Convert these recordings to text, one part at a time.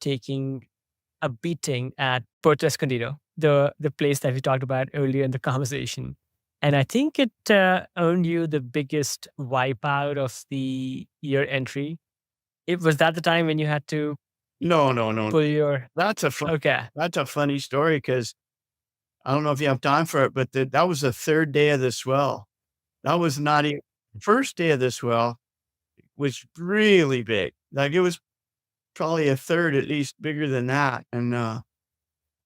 taking a beating at Puerto Escondido, the place that we talked about earlier in the conversation. And I think it earned you the biggest wipeout of the year entry. It was that the time when you had to No, no, no. pull your That's a fun okay. that's a funny story because I don't know if you have time for it, but that was the 3rd day of the swell. That was not even first day of the swell was really big. Like, it was probably a third at least bigger than that, and,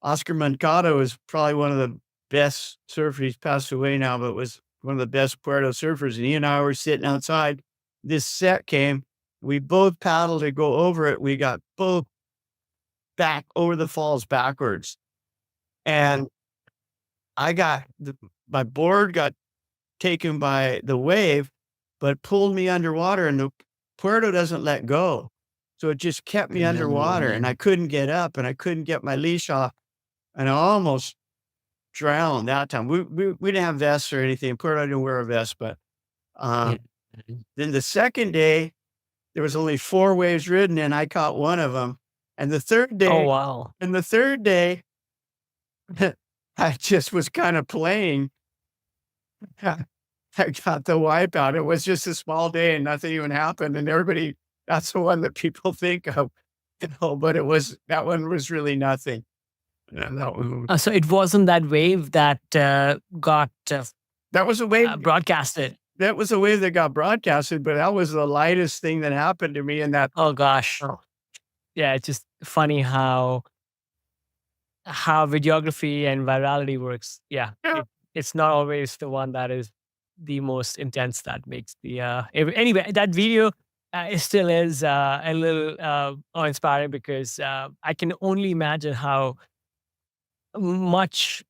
Oscar Mancado is probably one of the best surfers. He's passed away now, but was one of the best Puerto surfers, and he and I were sitting outside. This set came. We both paddled to go over it. We got both back over the falls backwards, and I got my board got taken by the wave, but pulled me underwater, and the Puerto doesn't let go. So it just kept me underwater, and I Mm. couldn't get up, and I couldn't get my leash off, and I almost drowned that time. We didn't have vests or anything. Puerto didn't wear a vest, but, Yeah. then the 2nd day, there was only 4 waves ridden, and I caught one of them. And the 3rd Oh day wow. and the 3rd day, I just was kinda playing. I got the wipeout. It was just a small day and nothing even happened, and everybody that's the one that people think of, but that one was really nothing. Yeah, So it wasn't that wave that got that was a wave broadcasted. that was a wave that got broadcasted, but that was the lightest thing that happened to me in that. Oh gosh. Oh, Yeah, it's just funny how videography and virality works. Yeah, yeah. it's not always the one that is the most intense that makes the anyway, that video it still is a little awe-inspiring because I can only imagine how much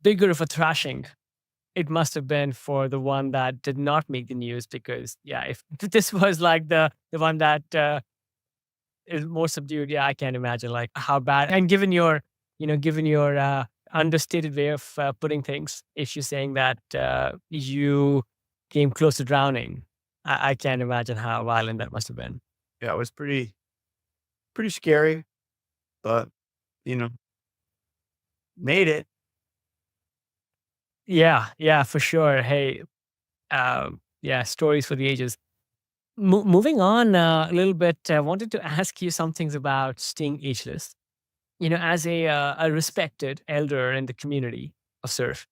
bigger of a thrashing it must have been for the one that did not make the news because yeah, if this was like the one that is more subdued, yeah, I can't imagine like how bad. And given your, given your understated way of putting things, if you're saying that you came close to drowning, I can't imagine how violent that must have been. Yeah, it was pretty scary, but, you know, made it. Yeah, yeah, for sure. Hey, yeah, stories for the ages. Moving on a little bit, I wanted to ask you some things about staying ageless. As a respected elder in the community of surf,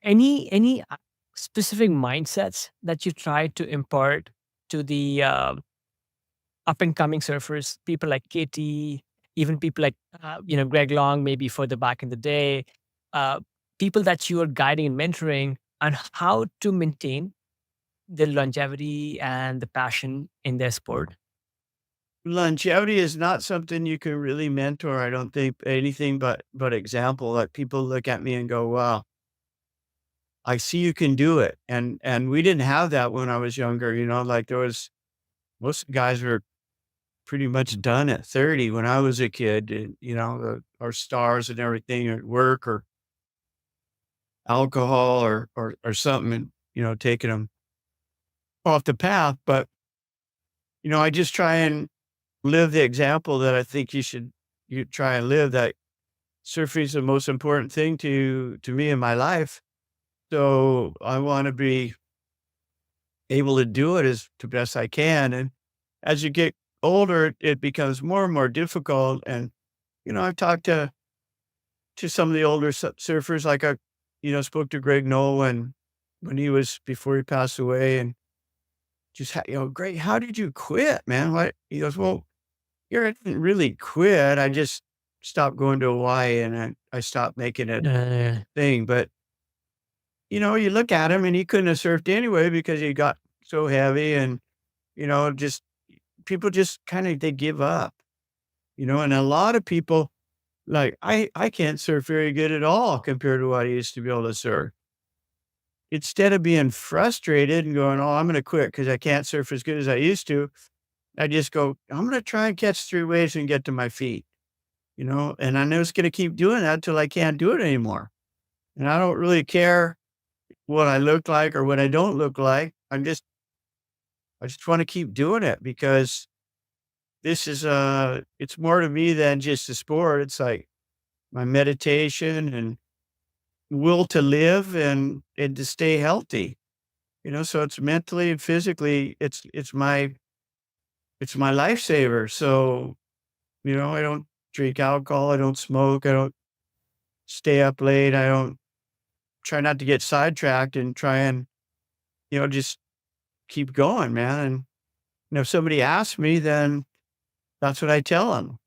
any specific mindsets that you try to impart to the up and coming surfers, people like Katie, even people like Greg Long, maybe further back in the day, uh, people that you are guiding and mentoring, on how to maintain the longevity and the passion in their sport. Longevity is not something you can really mentor, I don't think, anything but example. Like, people look at me and go, "Wow, I see you can do it." And we didn't have that when I was younger, like, there was most guys were pretty much done at 30 when I was a kid, and, our stars and everything at work or alcohol or something and, taking them off the path, but, I just try and live the example that I think you try and live, that surfing is the most important thing to me in my life. So I want to be able to do it as to best I can. And as you get older, it becomes more and more difficult. And, I've talked to some of the older surfers, like I, spoke to Greg Nolan when he was before he passed away, and just, Greg, how did you quit, man? What? He goes, well, I didn't really quit. I just stopped going to Hawaii, and I stopped making it Uh, a thing. But, you look at him and he couldn't have surfed anyway because he got so heavy, and, just people just kind of, they give up, and a lot of people, like, I can't surf very good at all compared to what I used to be able to surf. Instead of being frustrated and going, oh, I'm going to quit because I can't surf as good as I used to, I just go, I'm going to try and catch 3 waves and get to my feet. And I know it's going to keep doing that till I can't do it anymore. And I don't really care what I look like or what I don't look like. I just want to keep doing it because this is, it's more to me than just a sport. It's like my meditation and will to live and to stay healthy, so it's mentally and physically, it's my lifesaver. So, I don't drink alcohol, I don't smoke, I don't stay up late, I don't try not to get sidetracked and try and, just keep going, man. And if somebody asks me, then that's what I tell them.